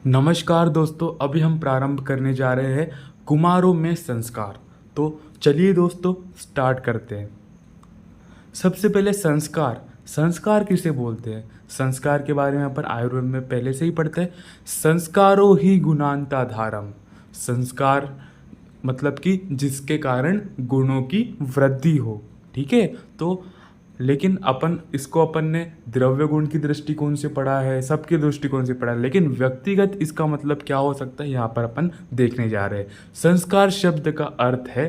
नमस्कार दोस्तों, अभी हम प्रारंभ करने जा रहे हैं कुमारों में संस्कार। तो चलिए दोस्तों स्टार्ट करते हैं। सबसे पहले संस्कार। संस्कार किसे बोलते हैं? संस्कार के बारे में अपन आयुर्वेद में पहले से ही पढ़ते हैं। संस्कारो ही गुणांता धारम। संस्कार मतलब कि जिसके कारण गुणों की वृद्धि हो। ठीक है। तो लेकिन अपन ने द्रव्य गुण की दृष्टिकोण से पढ़ा है, सबके दृष्टिकोण से पढ़ा है, लेकिन व्यक्तिगत इसका मतलब क्या हो सकता है यहाँ पर अपन देखने जा रहे हैं। संस्कार शब्द का अर्थ है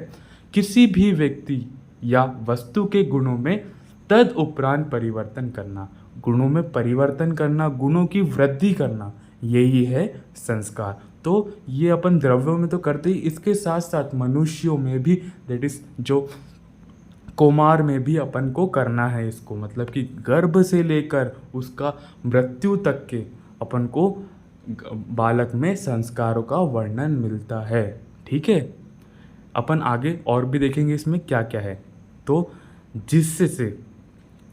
किसी भी व्यक्ति या वस्तु के गुणों में तद उपरांत परिवर्तन करना। गुणों में परिवर्तन करना, गुणों की वृद्धि करना, यही है संस्कार। तो ये अपन द्रव्यों में तो करते ही, इसके साथ साथ मनुष्यों में भी, दैट इज जो कौमार में भी अपन को करना है इसको। मतलब कि गर्भ से लेकर उसका मृत्यु तक के अपन को बालक में संस्कारों का वर्णन मिलता है। ठीक है। अपन आगे और भी देखेंगे इसमें क्या क्या है। तो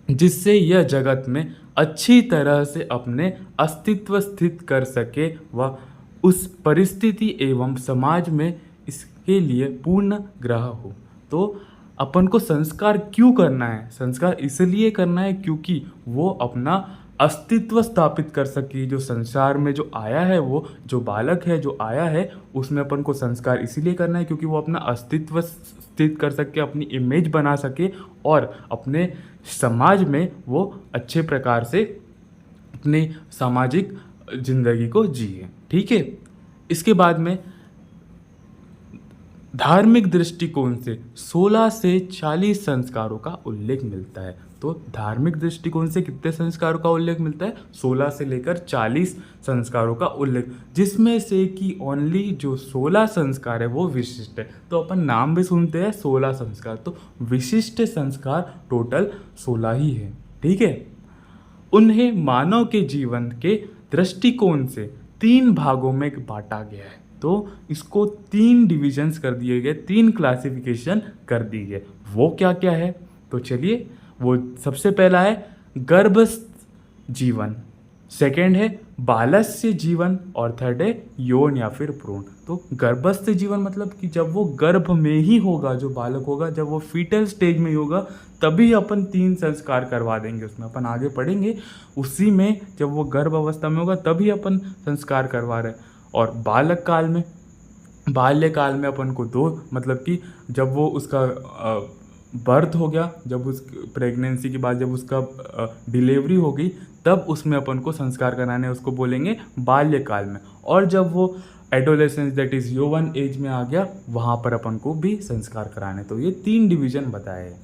जिससे यह जगत में अच्छी तरह से अपने अस्तित्व स्थित कर सके व उस परिस्थिति एवं समाज में इसके लिए पूर्ण ग्रह हो। तो अपन को संस्कार क्यों करना है? संस्कार इसलिए करना है क्योंकि वो अपना अस्तित्व स्थापित कर सके। जो संसार में जो आया है, वो जो बालक है जो आया है, उसमें अपन को संस्कार इसीलिए करना है क्योंकि वो अपना अस्तित्व स्थित कर सके, अपनी इमेज बना सके और अपने समाज में वो अच्छे प्रकार से अपनी सामाजिक जिंदगी को जिए। ठीक है। इसके बाद में धार्मिक दृष्टिकोण से 16 से 40 संस्कारों का उल्लेख मिलता है। तो धार्मिक दृष्टिकोण से कितने संस्कारों का उल्लेख मिलता है? 16 से लेकर 40 संस्कारों का उल्लेख, जिसमें से कि ओनली जो 16 संस्कार है वो विशिष्ट है। तो अपन नाम भी सुनते हैं 16 संस्कार, तो विशिष्ट संस्कार टोटल 16 ही है। ठीक है। उन्हें मानव के जीवन के दृष्टिकोण से 3 भागों में बांटा गया है। तो इसको 3 डिविजन्स कर दिए गए, 3 क्लासिफिकेशन कर दी गए। वो क्या क्या है? तो चलिए, वो सबसे पहला है गर्भस्थ जीवन, सेकंड है बालस्य जीवन और थर्ड है यौन या फिर भ्रूण। तो गर्भस्थ जीवन मतलब कि जब वो गर्भ में ही होगा, जो बालक होगा, जब वो फीटल स्टेज में ही होगा, तभी अपन 3 संस्कार करवा देंगे। उसमें अपन आगे पढ़ेंगे, उसी में जब वो गर्भ अवस्था में होगा तभी अपन संस्कार करवा रहे हैं। और बाल्यकाल में अपन को 2, मतलब कि जब वो उसका बर्थ हो गया, जब उस प्रेगनेंसी के बाद जब उसका डिलीवरी हो गई, तब उसमें अपन को संस्कार कराने, उसको बोलेंगे बाल्यकाल में। और जब वो एडोलेसेंस दैट इज यौवन एज में आ गया, वहाँ पर अपन को भी संस्कार कराने। तो ये 3 डिवीजन बताए हैं।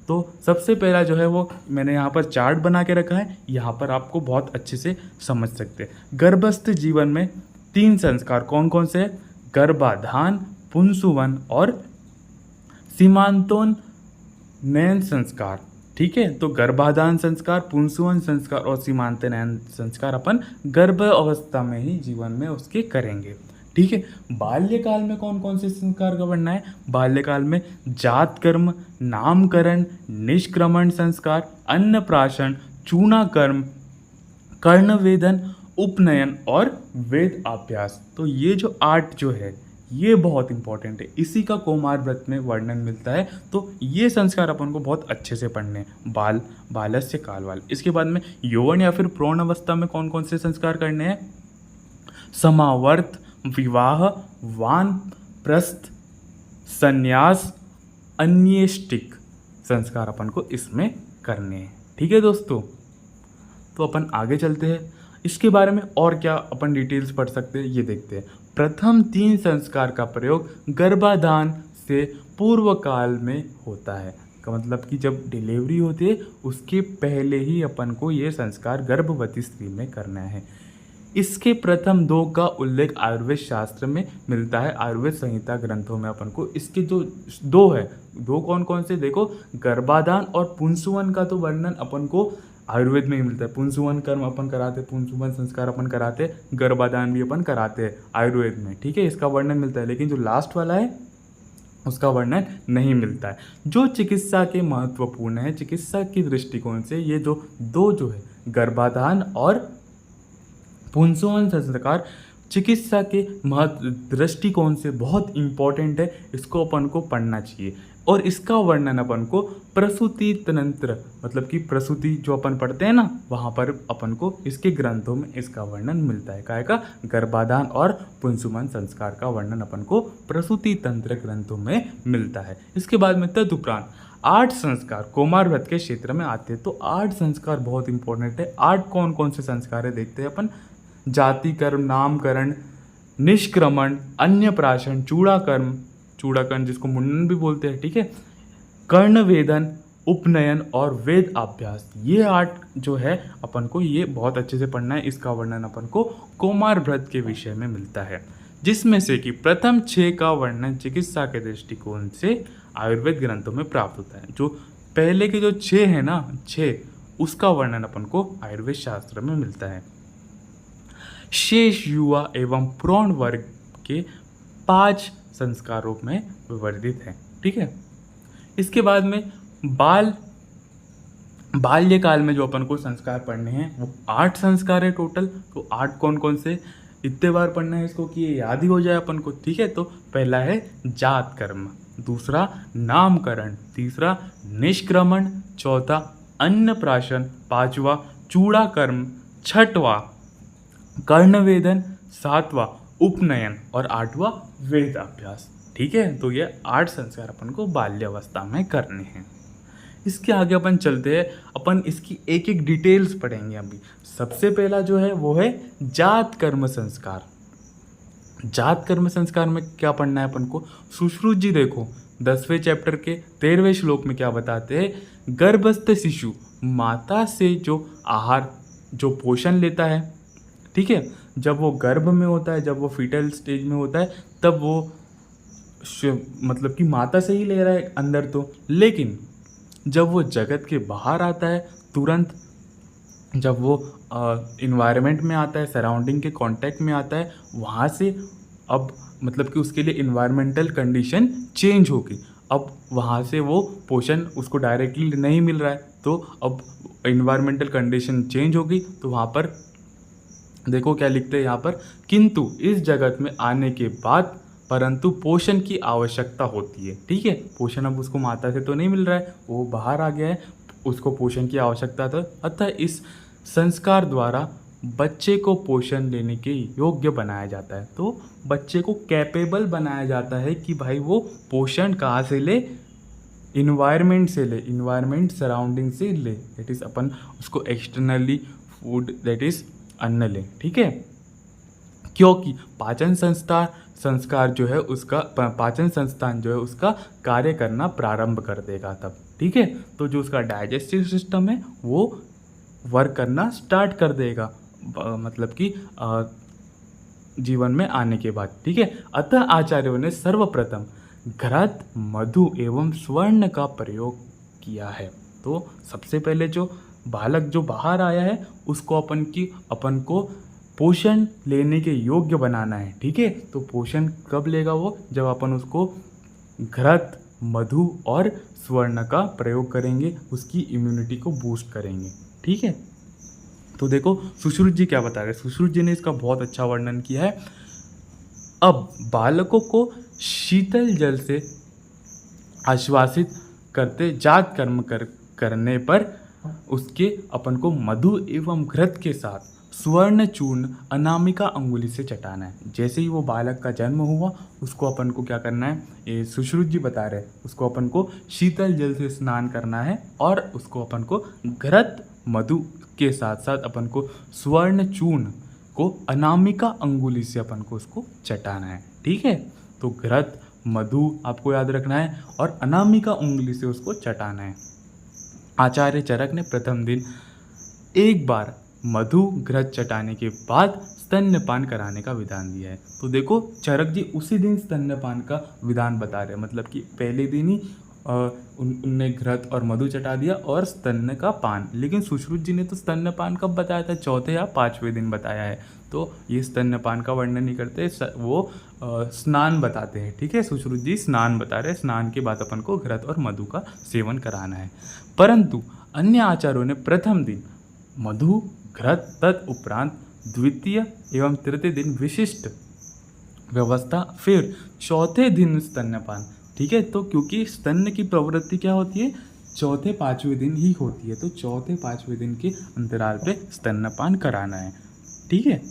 तो सबसे पहला जो है वो मैंने यहाँ पर चार्ट बना के रखा है, यहाँ पर आपको बहुत अच्छे से समझ सकते हैं। गर्भस्थ जीवन में 3 संस्कार कौन कौन से हैं? गर्भाधान, पुंसवन और सीमांतोन नयन संस्कार। ठीक है। तो गर्भाधान संस्कार, पुंसवन संस्कार और सीमांत नयन संस्कार अपन गर्भ अवस्था में ही जीवन में उसके करेंगे। ठीक है। बाल्यकाल में कौन कौन से संस्कार का बनना है? बाल्यकाल में जात कर्म, नामकरण, निष्क्रमण संस्कार, अन्नप्राशन, चूनाकर्म, कर्णवेदन, उपनयन और वेद अभ्यास। तो ये जो 8 जो है ये बहुत इंपॉर्टेंट है, इसी का कौमार व्रत में वर्णन मिलता है। तो ये संस्कार अपन को बहुत अच्छे से पढ़ने हैं। बालस्य कालवाल। इसके बाद में यौवन या फिर प्रौढ़ अवस्था में कौन कौन से संस्कार करने हैं? समावर्त, विवाह, वानप्रस्थ, संन्यास, अन्येष्टिक संस्कार अपन को इसमें करने हैं। ठीक है दोस्तों। तो अपन आगे चलते हैं, इसके बारे में और क्या अपन डिटेल्स पढ़ सकते हैं ये देखते हैं। प्रथम 3 संस्कार का प्रयोग गर्भाधान से पूर्व काल में होता है। का मतलब कि जब डिलीवरी होती है उसके पहले ही अपन को ये संस्कार गर्भवती स्त्री में करना है। इसके प्रथम 2 का उल्लेख आयुर्वेद शास्त्र में मिलता है, आयुर्वेद संहिता ग्रंथों में अपन को। इसके जो 2 है, 2 कौन कौन से? देखो, गर्भाधान और पुंसवन का तो वर्णन अपन को आयुर्वेद में ही मिलता है। पुंसवन कर्म अपन कराते, पुंसवन संस्कार अपन कराते, गर्भाधान भी अपन कराते हैं आयुर्वेद में। ठीक है। इसका वर्णन मिलता है, लेकिन जो लास्ट वाला है उसका वर्णन नहीं मिलता है। जो चिकित्सा के महत्वपूर्ण है, चिकित्सा की दृष्टिकोण से ये जो 2 जो है गर्भाधान और पुंसवन संस्कार चिकित्सा के महत्व दृष्टिकोण से बहुत इम्पोर्टेंट है, इसको अपन को पढ़ना चाहिए। और इसका वर्णन अपन को प्रसूति तंत्र मतलब कि प्रसूति जो अपन पढ़ते हैं ना, वहाँ पर अपन को इसके ग्रंथों में इसका वर्णन मिलता है। काय का? गर्भाधान और पुंसुमन संस्कार का वर्णन अपन को प्रसूति तंत्र ग्रंथों में मिलता है। इसके बाद में तदुपरांत 8 संस्कार कुमार व्रत के क्षेत्र में आते हैं। तो 8 संस्कार बहुत इंपॉर्टेंट है। 8 कौन कौन से संस्कार है देखते हैं अपन। जातिकर्म, नामकरण, निष्क्रमण, अन्नप्राशन, चूड़ाकर्म जिसको मुंडन भी बोलते हैं, ठीक है, कर्णवेदन, उपनयन और वेद अभ्यास। ये 8 जो है अपन को ये बहुत अच्छे से पढ़ना है। इसका वर्णन अपन को कुमार व्रत के विषय में मिलता है, जिसमें से कि प्रथम 6 का वर्णन चिकित्सा के दृष्टिकोण से आयुर्वेद ग्रंथों में प्राप्त होता है। जो पहले के जो 6 है ना, 6, उसका वर्णन अपन को आयुर्वेद शास्त्र में मिलता है। शेष युवा एवं प्रौढ़ वर्ग के 5 संस्कारों में विवर्धित है, ठीक है। इसके बाद में बाल्यकाल में जो अपन को संस्कार पढ़ने हैं वो 8 संस्कार है टोटल। तो 8 कौन कौन से, इतने बार पढ़ना है इसको कि ये याद ही हो जाए अपन को, ठीक है। तो पहला है जात कर्म, दूसरा नामकरण, तीसरा निष्क्रमण, चौथा अन्नप्राशन, पांचवा चूड़ाकर्म, छठवां कर्णवेदन, सातवां उपनयन और 8वां वेद अभ्यास, ठीक है। तो ये 8 संस्कार अपन को बाल्यावस्था में करने हैं। इसके आगे अपन चलते हैं, अपन इसकी एक एक डिटेल्स पढ़ेंगे अभी। सबसे पहला जो है वो है जात कर्म संस्कार। जात कर्म संस्कार में क्या पढ़ना है अपन को? सुश्रुत जी देखो 10वें चैप्टर के 13वें श्लोक में क्या बताते हैं, गर्भस्थ शिशु माता से जो आहार जो पोषण लेता है, ठीक है, जब वो गर्भ में होता है, जब वो फीटल स्टेज में होता है, तब वो मतलब कि माता से ही ले रहा है अंदर तो, लेकिन जब वो जगत के बाहर आता है तुरंत, जब वो इन्वायरमेंट में आता है, सराउंडिंग के कांटेक्ट में आता है, वहाँ से अब मतलब कि उसके लिए इन्वायरमेंटल कंडीशन चेंज होगी। अब वहाँ से वो पोषण उसको डायरेक्टली नहीं मिल रहा है, तो अब इन्वायरमेंटल कंडीशन चेंज होगी। तो वहाँ पर देखो क्या लिखते हैं यहाँ पर, किंतु इस जगत में आने के बाद परंतु पोषण की आवश्यकता होती है, ठीक है। पोषण अब उसको माता से तो नहीं मिल रहा है, वो बाहर आ गया है, उसको पोषण की आवश्यकता था। अतः इस संस्कार द्वारा बच्चे को पोषण लेने के योग्य बनाया जाता है। तो बच्चे को कैपेबल बनाया जाता है कि भाई वो पोषण कहाँ से ले, इन्वायरमेंट से ले, इन्वायरमेंट सराउंडिंग से ले, दैट इज़ अपन उसको एक्सटर्नली फूड दैट इज़ अन्न ले, ठीक है। क्योंकि पाचन संस्कार जो है उसका पाचन संस्थान जो है उसका कार्य करना प्रारंभ कर देगा तब, ठीक है। तो जो उसका डाइजेस्टिव सिस्टम है वो वर्क करना स्टार्ट कर देगा, मतलब कि जीवन में आने के बाद, ठीक है। अतः आचार्यों ने सर्वप्रथम घृत, मधु एवं स्वर्ण का प्रयोग किया है। तो सबसे पहले जो बालक जो बाहर आया है उसको अपन को पोषण लेने के योग्य बनाना है, ठीक है। तो पोषण कब लेगा वो, जब अपन उसको घृत, मधु और स्वर्ण का प्रयोग करेंगे, उसकी इम्यूनिटी को बूस्ट करेंगे, ठीक है। तो देखो सुश्रुत जी क्या बता रहे हैं, सुश्रुत जी ने इसका बहुत अच्छा वर्णन किया है। अब बालकों को शीतल जल से आश्वासित करते जात कर्म करने पर उसके अपन को मधु एवं घृत के साथ स्वर्ण चूर्ण अनामिका अंगुली से चटाना है। जैसे ही वो बालक का जन्म हुआ उसको अपन को क्या करना है, ये सुश्रुत जी बता रहे हैं, उसको अपन को शीतल जल से स्नान करना है और उसको अपन को घृत, मधु के साथ साथ अपन को स्वर्ण चूर्ण को अनामिका अंगुली से अपन को उसको चटाना है, ठीक है। तो घृत, मधु आपको याद रखना है और अनामिका उंगली से उसको चटाना है। आचार्य चरक ने प्रथम दिन एक बार मधु घृत चटाने के बाद स्तन्यपान कराने का विधान दिया है। तो देखो चरक जी उसी दिन स्तन्यपान का विधान बता रहे हैं, मतलब कि पहले दिन ही उनने घृत और मधु चटा दिया और स्तन्य का पान। लेकिन सुश्रुत जी ने तो स्तन्यपान कब बताया था, 4थे या 5वें दिन बताया है। तो ये स्तन्यपान का वर्णन नहीं करते, वो स्नान बताते हैं, ठीक है। सुश्रुत जी स्नान बता रहे हैं, स्नान के बाद अपन को घृत और मधु का सेवन कराना है। परंतु अन्य आचार्यों ने प्रथम दिन मधु घृत तत् उपरांत द्वितीय एवं तृतीय दिन विशिष्ट व्यवस्था, फिर चौथे दिन स्तन्यपान। ठीक है, तो क्योंकि स्तन्य की प्रवृत्ति क्या होती है, चौथे पांचवें दिन ही होती है, तो चौथे पांचवें दिन के अंतराल पे स्तन्यपान कराना है। ठीक है,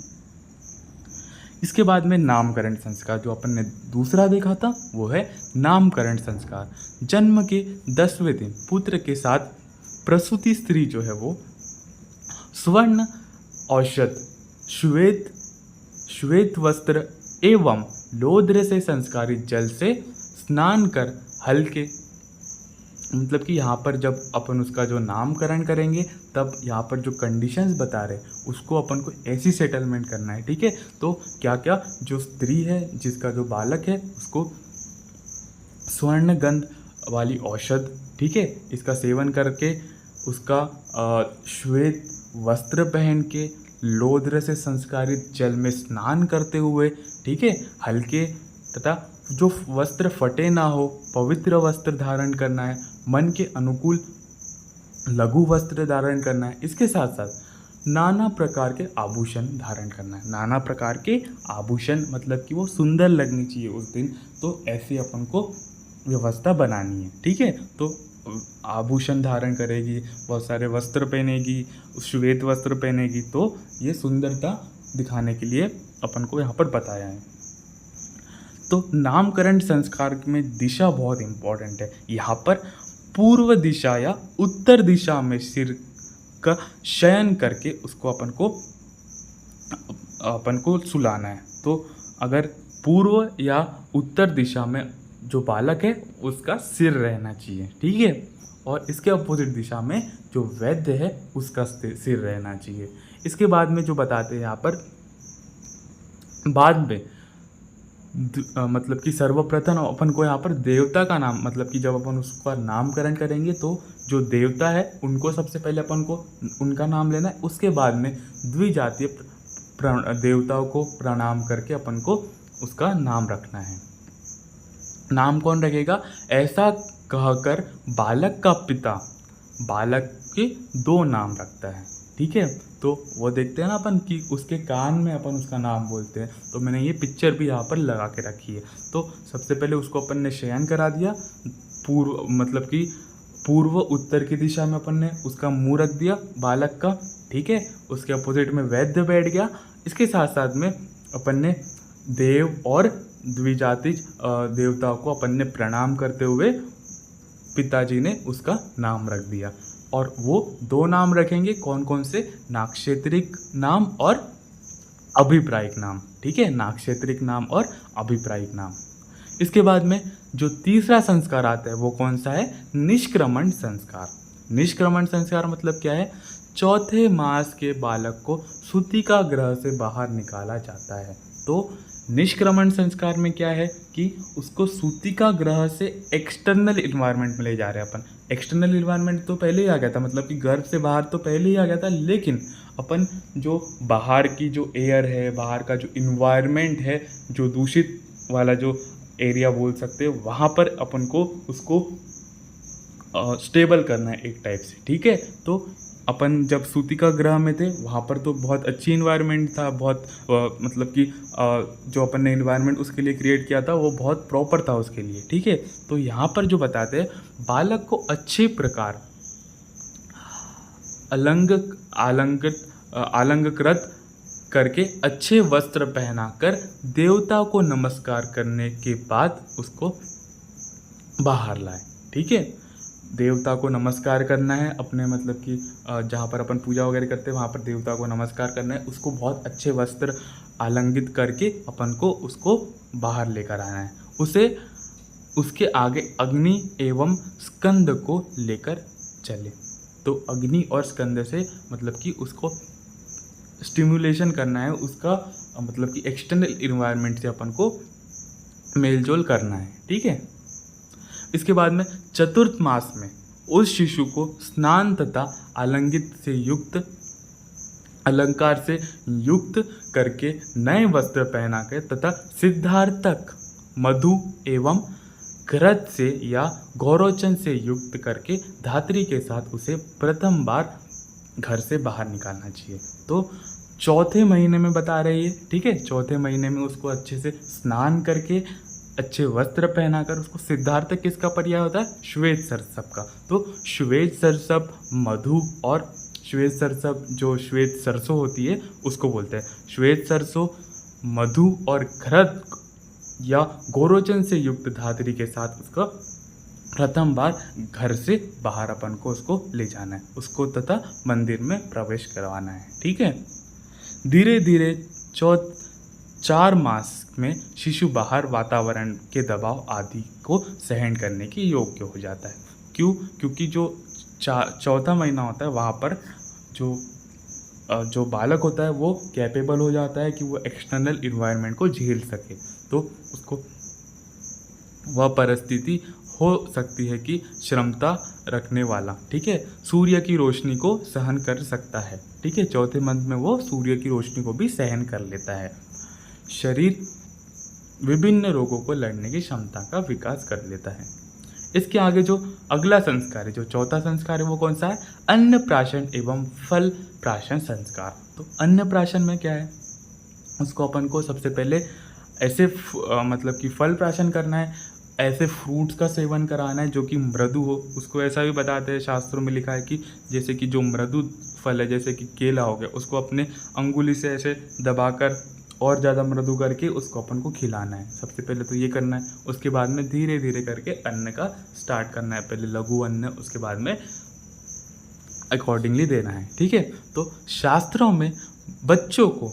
इसके बाद में नामकरण संस्कार, जो अपन ने दूसरा देखा था वो है नामकरण संस्कार। जन्म के 10वें दिन पुत्र के साथ प्रसूति स्त्री जो है वो स्वर्ण औषध, श्वेत श्वेत वस्त्र एवं लोद्र से संस्कारित जल से स्नान कर हल्के, मतलब कि यहाँ पर जब अपन उसका जो नामकरण करेंगे तब यहाँ पर जो कंडीशंस बता रहे उसको अपन को ऐसी सेटलमेंट करना है। ठीक है, तो क्या क्या, जो स्त्री है जिसका जो बालक है उसको स्वर्ण गंध वाली औषध, ठीक है, इसका सेवन करके उसका श्वेत वस्त्र पहन के लोद्र से संस्कारित जल में स्नान करते हुए, ठीक है, हल्के तथा जो वस्त्र फटे ना हो पवित्र वस्त्र धारण करना है, मन के अनुकूल लघु वस्त्र धारण करना है। इसके साथ साथ नाना प्रकार के आभूषण धारण करना है। नाना प्रकार के आभूषण मतलब कि वो सुंदर लगनी चाहिए उस दिन, तो ऐसी अपन को व्यवस्था बनानी है। ठीक है, तो आभूषण धारण करेगी, बहुत सारे वस्त्र पहनेगी, श्वेत वस्त्र पहनेगी, तो ये सुंदरता दिखाने के लिए अपन को यहाँ पर बताया है। तो नामकरण संस्कार में दिशा बहुत इम्पोर्टेंट है। यहाँ पर पूर्व दिशा या उत्तर दिशा में सिर का शयन करके उसको अपन को सुलाना है। तो अगर पूर्व या उत्तर दिशा में जो बालक है उसका सिर रहना चाहिए, ठीक है, और इसके अपोजिट दिशा में जो वैद्य है उसका सिर रहना चाहिए। इसके बाद में जो बताते हैं यहाँ पर, बाद में मतलब कि सर्वप्रथम अपन को यहाँ पर देवता का नाम, मतलब कि जब अपन उसका नामकरण करेंगे तो जो देवता है उनको सबसे पहले अपन को उनका नाम लेना है। उसके बाद में द्विजातीय देवताओं को प्रणाम करके अपन को उसका नाम रखना है। नाम कौन रखेगा, ऐसा कहकर बालक का पिता बालक के 2 नाम रखता है। ठीक है, तो वो देखते हैं ना अपन कि उसके कान में अपन उसका नाम बोलते हैं, तो मैंने ये पिक्चर भी यहाँ पर लगा के रखी है। तो सबसे पहले उसको अपन ने शयन करा दिया, पूर्व मतलब कि पूर्व उत्तर की दिशा में अपन ने उसका मुंह रख दिया बालक का, ठीक है, उसके अपोजिट में वैद्य बैठ गया। इसके साथ साथ में अपन ने देव और द्विजातिज देवताओं को अपन ने प्रणाम करते हुए पिताजी ने उसका नाम रख दिया। और वो 2 नाम रखेंगे, कौन कौन से, नाक्षत्रिक नाम और अभिप्रायिक नाम। ठीक है, नाक्षत्रिक नाम और अभिप्रायिक नाम। इसके बाद में जो तीसरा संस्कार आता है वो कौन सा है, निष्क्रमण संस्कार। निष्क्रमण संस्कार मतलब क्या है, चौथे मास के बालक को सूतिका ग्रह से बाहर निकाला जाता है। तो निष्क्रमण संस्कार में क्या है कि उसको सूतिका ग्रह से एक्सटर्नल इन्वायरमेंट में ले जा रहे हैं अपन। एक्सटर्नल इन्वायरमेंट तो पहले ही आ गया था, मतलब कि गर्भ से बाहर तो पहले ही आ गया था, लेकिन अपन जो बाहर की जो एयर है, बाहर का जो इन्वायरमेंट है, जो दूषित वाला जो एरिया बोल सकते हैं, वहाँ पर अपन को उसको स्टेबल करना है एक टाइप से। ठीक है, तो अपन जब सूतिका ग्रह में थे वहाँ पर तो बहुत अच्छी इन्वायरमेंट था, बहुत मतलब कि जो अपन ने इन्वायरमेंट उसके लिए क्रिएट किया था वो बहुत प्रॉपर था उसके लिए। ठीक है, तो यहाँ पर जो बताते हैं, बालक को अच्छे प्रकार आलंकृत करके अच्छे वस्त्र पहनाकर देवता को नमस्कार करने के बाद उसको बाहर लाए। ठीक है, देवता को नमस्कार करना है अपने, मतलब कि जहाँ पर अपन पूजा वगैरह करते हैं वहाँ पर देवता को नमस्कार करना है, उसको बहुत अच्छे वस्त्र आलंगित करके अपन को उसको बाहर लेकर आना है। उसे उसके आगे अग्नि एवं स्कंद को लेकर चले। तो अग्नि और स्कंद से मतलब कि उसको स्टिम्युलेशन करना है, उसका मतलब कि एक्सटर्नल इन्वायरमेंट से अपन को मेलजोल करना है। ठीक है, इसके बाद में चतुर्थ मास में उस शिशु को स्नान तथा अलंकार से युक्त करके नए वस्त्र पहनाकर तथा सिद्धार्थक मधु एवं घृत से या गौरोचन से युक्त करके धात्री के साथ उसे प्रथम बार घर से बाहर निकालना चाहिए। तो चौथे महीने में बता रही है, ठीक है। चौथे महीने में उसको अच्छे से स्नान करके अच्छे वस्त्र पहनाकर उसको, सिद्धार्थ किसका पर्याय होता है? श्वेत सरसप का। तो श्वेत सरसप, मधु और श्वेत सरसप, जो श्वेत सरसों होती है उसको बोलते हैं। श्वेत सरसों, मधु और घृत या गोरोचन से युक्त धातरी के साथ उसका प्रथम बार घर से बाहर अपन को उसको ले जाना है, उसको तथा मंदिर में प्रवेश करवाना है, ठीक है। धीरे धीरे 4 मास में शिशु बाहर वातावरण के दबाव आदि को सहन करने के योग्य हो जाता है। क्यों? क्योंकि जो चौथा महीना होता है वहाँ पर जो बालक होता है वो कैपेबल हो जाता है कि वो एक्सटर्नल इन्वायरमेंट को झेल सके। तो उसको वह परिस्थिति हो सकती है कि क्षमता रखने वाला, ठीक है, सूर्य की रोशनी को सहन कर सकता है, ठीक है। चौथे मंथ में वो सूर्य की रोशनी को भी सहन कर लेता है। शरीर विभिन्न रोगों को लड़ने की क्षमता का विकास कर लेता है। इसके आगे जो अगला संस्कार है, जो चौथा संस्कार है, वो कौन सा है? अन्नप्राशन एवं फल प्राशन संस्कार। तो अन्नप्राशन में क्या है? उसको अपन को सबसे पहले ऐसे मतलब कि फल प्राशन करना है, ऐसे फ्रूट्स का सेवन कराना है जो कि मृदु हो। उसको ऐसा भी बताते हैं, शास्त्रों में लिखा है कि जैसे कि जो मृदु फल है, जैसे कि केला हो गया, उसको अपने अंगुली से ऐसे दबाकर और ज़्यादा मृदु करके उसको अपन को खिलाना है। सबसे पहले तो ये करना है। उसके बाद में धीरे धीरे करके अन्न का स्टार्ट करना है। पहले लघु अन्न, उसके बाद में अकॉर्डिंगली देना है, ठीक है। तो शास्त्रों में बच्चों को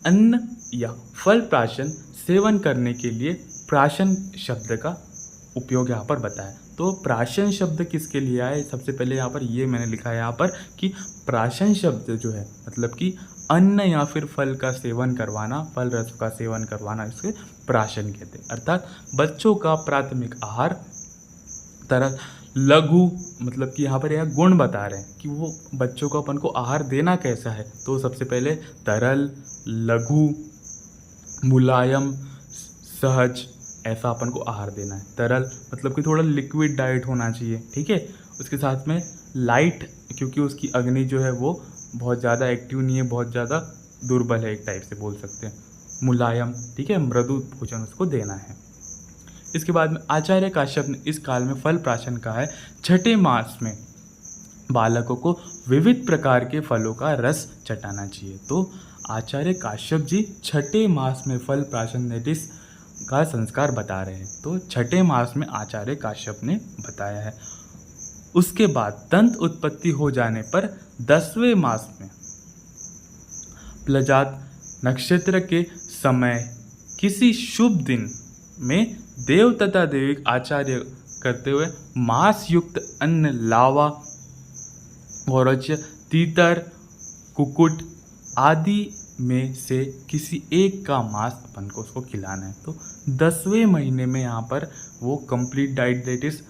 अन्न या फल प्राशन सेवन करने के लिए प्राशन शब्द का उपयोग यहाँ पर बताया। तो प्राशन शब्द किसके लिए आए? सबसे पहले यहाँ पर ये मैंने लिखा है यहाँ पर कि प्राशन शब्द जो है मतलब कि अन्न या फिर फल का सेवन करवाना, फल रस का सेवन करवाना, इसे प्राशन कहते हैं। अर्थात बच्चों का प्राथमिक आहार तरह लघु, मतलब कि यहाँ पर यह गुण बता रहे हैं कि वो बच्चों को अपन को आहार देना कैसा है। तो सबसे पहले तरल, लघु, मुलायम, सहज, ऐसा अपन को आहार देना है। तरल मतलब कि थोड़ा लिक्विड डाइट होना चाहिए, ठीक है। उसके साथ में लाइट, क्योंकि उसकी अग्नि जो है वो बहुत ज़्यादा एक्टिव नहीं है, बहुत ज़्यादा दुर्बल है, एक टाइप से बोल सकते हैं। मुलायम, ठीक है, मृदु भोजन उसको देना है। इसके बाद में आचार्य काश्यप ने इस काल में फल प्राशन कहा है। छठे मास में बालकों को विविध प्रकार के फलों का रस चटाना चाहिए। तो आचार्य काश्यप जी छठे मास में फल प्राशन नेटिस का संस्कार बता रहे हैं। तो छठे मास में आचार्य काश्यप ने बताया है। उसके बाद दंत उत्पत्ति हो जाने पर 10वें मास में प्लजात नक्षत्र के समय किसी शुभ दिन में देव तथा देविक आचार्य करते हुए मांस युक्त अन्न, लावा, गोरच, तीतर, कुकुट आदि में से किसी एक का मांस अपन को उसको खिलाना है। तो 10वें महीने में यहाँ पर वो कंप्लीट डाइट दैट इज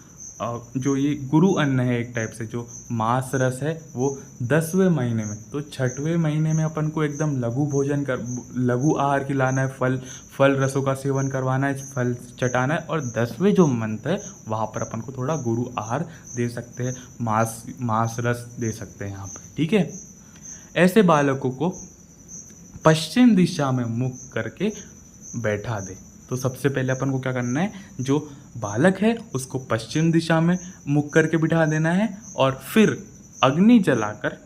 जो ये गुरु अन्न है, एक टाइप से जो मांस रस है वो 10वें महीने में। तो 6वें महीने में अपन को एकदम लघु भोजन कर, लघु आहार खिलाना है, फल रसों का सेवन करवाना है, फल चटाना है। और 10वें जो मंथ है वहाँ पर अपन को थोड़ा गुरु आहार दे सकते हैं, मांस रस दे सकते हैं यहाँ पर, ठीक है। ऐसे बालकों को पश्चिम दिशा में मुख करके बैठा दे। तो सबसे पहले अपन को क्या करना है, जो बालक है उसको पश्चिम दिशा में मुख करके बिठा देना है और फिर अग्नि जलाकर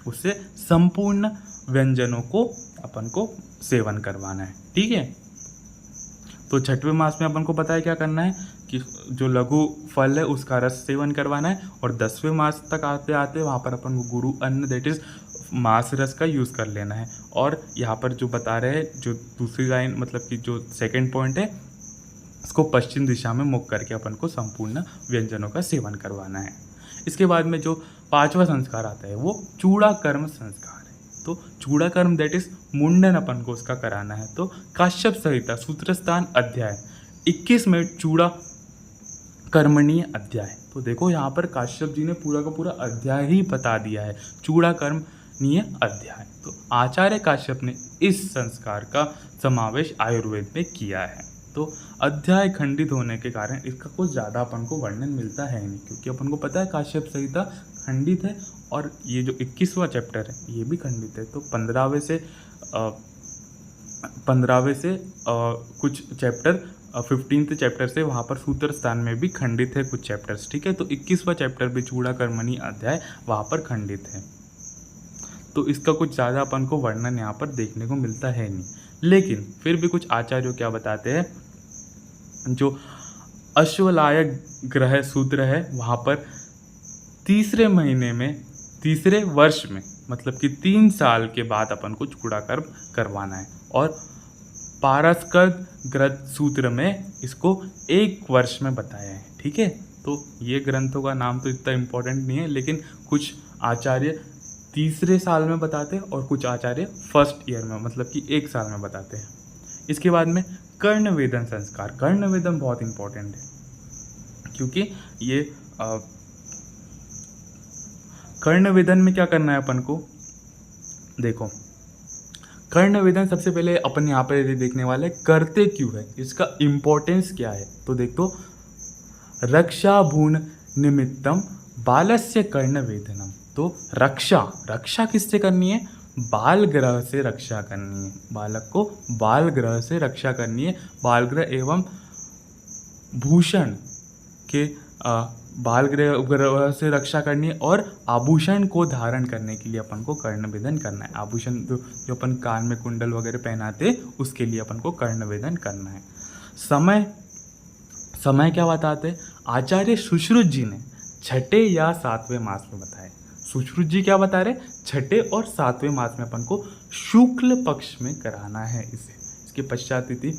उससे संपूर्ण व्यंजनों को अपन को सेवन करवाना है, ठीक है। तो 6वें मास में अपन को पता है क्या करना है कि जो लघु फल है उसका रस सेवन करवाना है। और 10वें मास तक आते आते वहाँ पर अपन को गुरु अन्न दैट इज मांस रस का यूज़ कर लेना है। और यहाँ पर जो बता रहे हैं, जो दूसरी लाइन मतलब कि जो सेकंड पॉइंट है, इसको पश्चिम दिशा में मुख करके अपन को संपूर्ण व्यंजनों का सेवन करवाना है। इसके बाद में जो 5वां संस्कार आता है वो चूड़ा कर्म संस्कार है। तो चूड़ा कर्म दैट इज मुंडन अपन को उसका कराना है। तो काश्यप संहिता सूत्रस्थान अध्याय 21 में चूड़ा कर्मणीय अध्याय। तो देखो यहाँ पर काश्यप जी ने पूरा का पूरा अध्याय ही बता दिया है, चूड़ा कर्मणीय अध्याय। तो आचार्य काश्यप ने इस संस्कार का समावेश आयुर्वेद में किया है। तो अध्याय खंडित होने के कारण इसका कुछ ज़्यादा अपन को वर्णन मिलता है नहीं, क्योंकि अपन को पता है काश्यप संहिता खंडित है और ये जो 21वां चैप्टर है ये भी खंडित है। तो 15वें से 15वें से कुछ चैप्टर 15th चैप्टर से वहाँ पर सूत्र स्थान में भी खंडित है कुछ चैप्टर्स, ठीक है। तो 21वां चैप्टर भी चूड़ाकर्मणि अध्याय वहाँ पर खंडित है। तो इसका कुछ ज़्यादा अपन को वर्णन यहाँ पर देखने को मिलता है नहीं, लेकिन फिर भी कुछ आचार्य क्या बताते हैं, जो अश्वलायक ग्रह सूत्र है वहाँ पर तीसरे महीने में तीसरे वर्ष में, मतलब कि 3 साल के बाद अपन को चूड़ाकर्म करवाना है, और पारस्कंद ग्रंथ सूत्र में इसको 1 वर्ष में बताया है, ठीक है। तो ये ग्रंथों का नाम तो इतना इम्पोर्टेंट नहीं है, लेकिन कुछ आचार्य तीसरे साल में बताते हैं और कुछ आचार्य फर्स्ट ईयर में, मतलब कि 1 साल में बताते हैं। इसके बाद में कर्णवेदन संस्कार। कर्णवेदन बहुत इम्पोर्टेंट है, क्योंकि ये कर्णवेदन में क्या करना है अपन को, देखो कर्णवेदन सबसे पहले अपन यहाँ पर देखने वाले करते क्यों है, इसका इम्पोर्टेंस क्या है। तो देखो, रक्षाभूण निमित्तम बालस्य कर्णवेदनम। तो रक्षा किससे करनी है, बाल ग्रह से रक्षा करनी है, बालक को बाल ग्रह से रक्षा करनी है। बाल ग्रह एवं भूषण के बाल ग्रह से रक्षा करनी है, और आभूषण को धारण करने के लिए अपन को कर्णवेदन करना है। आभूषण जो अपन कान में कुंडल वगैरह पहनाते उसके लिए अपन को कर्णवेदन करना है। समय क्या बताते, आचार्य सुश्रुत जी ने 6ठे या 7वें मास में बताया। सुश्रुत जी क्या बता रहे, 6ठे और 7वें मास में अपन को शुक्ल पक्ष में कराना है इसे। इसके पश्चात तिथि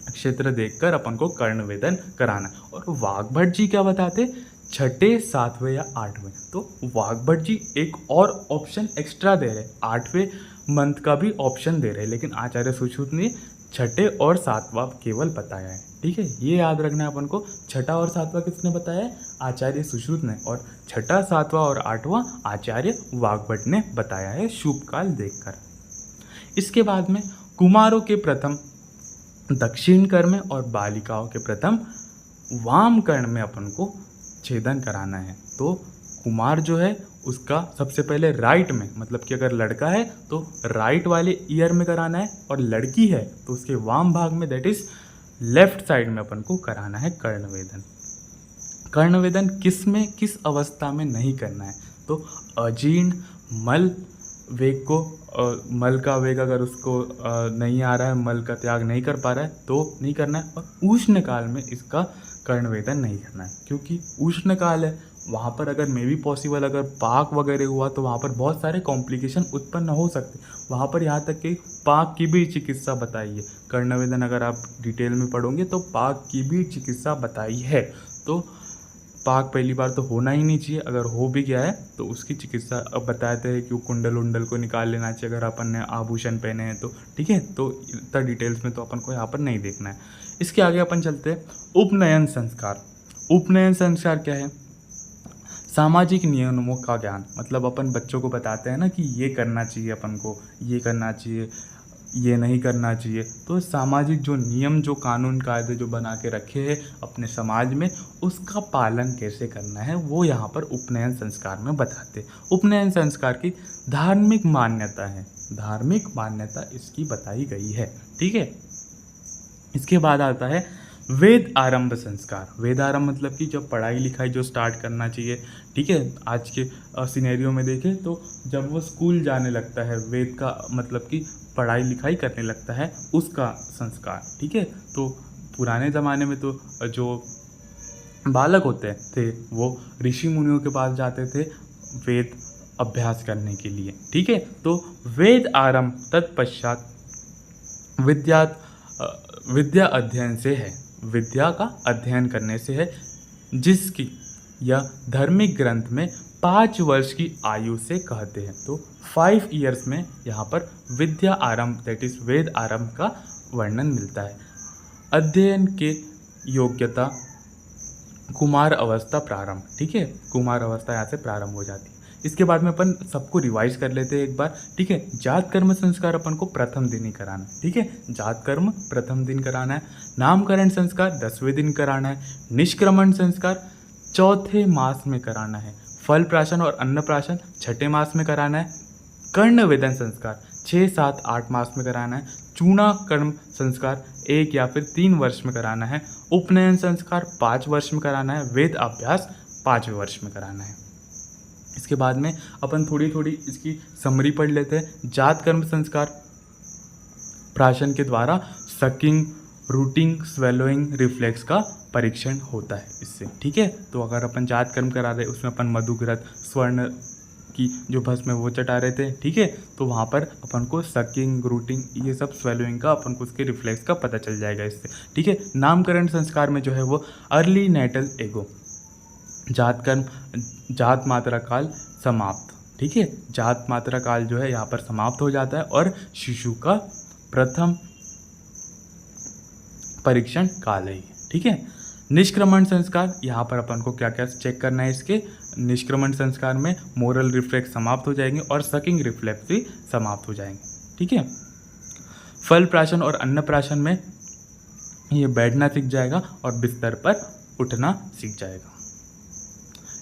क्षेत्र देखकर अपन को कर्णवेदन कराना। और वाग्भट जी क्या बताते, 6ठे 7वें या 8वें। तो वाग्भट जी एक और ऑप्शन एक्स्ट्रा दे रहे, 8वें मंथ का भी ऑप्शन दे रहे, लेकिन आचार्य सुश्रुत ने 6ठे और 7वां केवल बताया है, ठीक है। ये याद रखना है अपन को, 6ठा और 7वां किसने बताया है, आचार्य सुश्रुत ने, और 6ठा 7वां और 8वां आचार्य वाग्भट ने बताया है शुभ काल देखकर। इसके बाद में कुमारों के प्रथम दक्षिण कर्ण में और बालिकाओं के प्रथम वाम कर्ण में अपन को छेदन कराना है। तो कुमार जो है उसका सबसे पहले राइट में, मतलब कि अगर लड़का है तो राइट वाले ईयर में कराना है, और लड़की है तो उसके वाम भाग में, दैट इज लेफ्ट साइड में अपन को कराना है कर्णवेदन। कर्णवेदन किस अवस्था में नहीं करना है, तो अजीर्ण मल वेग को, मल का वेग अगर उसको नहीं आ रहा है, मल का त्याग नहीं कर पा रहा है तो नहीं करना है। और उष्ण काल में इसका कर्णवेदन नहीं करना है, क्योंकि उष्ण काल है, वहाँ पर अगर मे भी पॉसिबल अगर पाक वगैरह हुआ तो वहाँ पर बहुत सारे कॉम्प्लिकेशन उत्पन्न हो सकते, वहाँ पर यहाँ तक कि पाक की भी चिकित्सा बताई है। कर्णवेदन अगर आप डिटेल में पढ़ोगे तो पाक की भी चिकित्सा बताई है। तो पाक पहली बार तो होना ही नहीं चाहिए, अगर हो भी गया है तो उसकी चिकित्सा अब बताते हैं कि वो कुंडल उंडल को निकाल लेना चाहिए अगर अपन ने आभूषण पहने हैं तो, ठीक है। तो इतना डिटेल्स में तो अपन को यहाँ पर नहीं देखना है। इसके आगे अपन चलते हैं उपनयन संस्कार। उपनयन संस्कार क्या है, सामाजिक नियमों का ज्ञान, मतलब अपन बच्चों को बताते हैं ना कि ये करना चाहिए, अपन को ये करना चाहिए, ये नहीं करना चाहिए। तो सामाजिक जो नियम, जो कानून कायदे जो बना के रखे हैं अपने समाज में, उसका पालन कैसे करना है वो यहाँ पर उपनयन संस्कार में बताते। उपनयन संस्कार की धार्मिक मान्यता है, धार्मिक मान्यता इसकी बताई गई है, ठीक है। इसके बाद आता है वेद आरंभ संस्कार। वेद आरंभ मतलब कि जब पढ़ाई लिखाई जो स्टार्ट करना चाहिए, ठीक है। आज के सिनेरियो में देखें तो जब वो स्कूल जाने लगता है, वेद का मतलब कि पढ़ाई लिखाई करने लगता है, उसका संस्कार, ठीक है। तो पुराने ज़माने में तो जो बालक होते थे वो ऋषि मुनियों के पास जाते थे वेद अभ्यास करने के लिए, ठीक है। तो वेद आरंभ तत्पश्चात विद्या अध्ययन से है, विद्या का अध्ययन करने से है, जिसकी यह धार्मिक ग्रंथ में 5 वर्ष की आयु से कहते हैं। तो 5 ईयर्स में यहाँ पर विद्या आरंभ, दैट इज वेद आरंभ का वर्णन मिलता है। अध्ययन के योग्यता कुमार अवस्था प्रारंभ, ठीक है। कुमार अवस्था यहाँ से प्रारंभ हो जाती है। इसके बाद में अपन सबको रिवाइज कर लेते हैं एक बार, ठीक है। जात कर्म संस्कार अपन को प्रथम दिन ही कराना है, ठीक है। जात कर्म प्रथम दिन कराना है। नामकरण संस्कार 10वें दिन कराना है। निष्क्रमण संस्कार 4थे मास में कराना है। फल प्राशन और अन्न प्राशन 6ठे मास में कराना है। कर्णवेदन संस्कार 6, 7, 8 मास में कराना है। चूना कर्म संस्कार 1 या फिर 3 वर्ष में कराना है। उपनयन संस्कार 5 वर्ष में कराना है। वेद अभ्यास 5वें वर्ष में कराना है। इसके बाद में अपन थोड़ी थोड़ी इसकी समरी पढ़ लेते हैं। जात कर्म संस्कार प्राशन के द्वारा सकिंग, रूटिंग, स्वेलोइंग रिफ्लेक्स का परीक्षण होता है इससे, ठीक है। तो अगर अपन जात कर्म करा रहे उसमें अपन मधुघृत, स्वर्ण की जो भस्म है वो चटा रहे थे, ठीक है। तो वहाँ पर अपन को सकिंग, रूटिंग, ये सब स्वेलोइंग का अपन को उसके रिफ्लेक्स का पता चल जाएगा इससे, ठीक है। नामकरण संस्कार में जो है वो अर्ली नेटल एगो, जात कर्म, जात मात्रा काल समाप्त, ठीक है। जात मात्रा काल जो है यहाँ पर समाप्त हो जाता है और शिशु का प्रथम परीक्षण काल है ये, ठीक है। निष्क्रमण संस्कार, यहाँ पर अपन को क्या क्या चेक करना है इसके। निष्क्रमण संस्कार में मोरल रिफ्लेक्स समाप्त हो जाएंगे और सकिंग रिफ्लेक्स भी समाप्त हो जाएंगे, ठीक है। फल प्राशन और अन्न प्राशन में ये बैठना सीख जाएगा और बिस्तर पर उठना सीख जाएगा।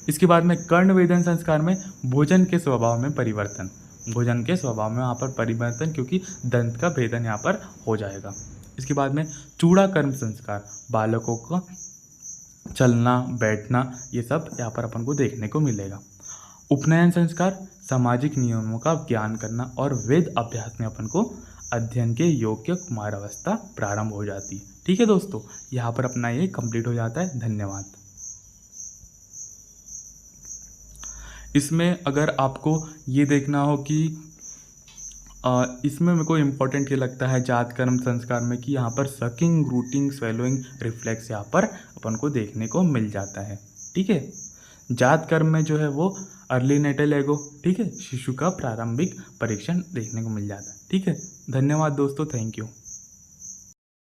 इसके बाद में कर्ण वेदन संस्कार में भोजन के स्वभाव में परिवर्तन, भोजन के स्वभाव में यहाँ पर परिवर्तन, क्योंकि दंत का भेदन यहाँ पर हो जाएगा। इसके बाद में चूड़ा कर्म संस्कार, बालकों को चलना, बैठना, ये सब यहाँ पर अपन को देखने को मिलेगा। उपनयन संस्कार सामाजिक नियमों का ज्ञान करना और वेद अभ्यास में अपन को अध्ययन के योग्य कुमार अवस्था प्रारंभ हो जाती है, ठीक है दोस्तों। यहाँ पर अपना ये कंप्लीट हो जाता है। धन्यवाद। इसमें अगर आपको ये देखना हो कि इसमें मेरे को इम्पोर्टेंट ये लगता है जात कर्म संस्कार में कि यहाँ पर सकिंग, रूटिंग, स्वेलोइंग रिफ्लेक्स यहाँ पर अपन को देखने को मिल जाता है, ठीक है। जात कर्म में जो है वो अर्ली नेटल एगो, ठीक है, शिशु का प्रारंभिक परीक्षण देखने को मिल जाता है, ठीक है। धन्यवाद दोस्तों, थैंक यू।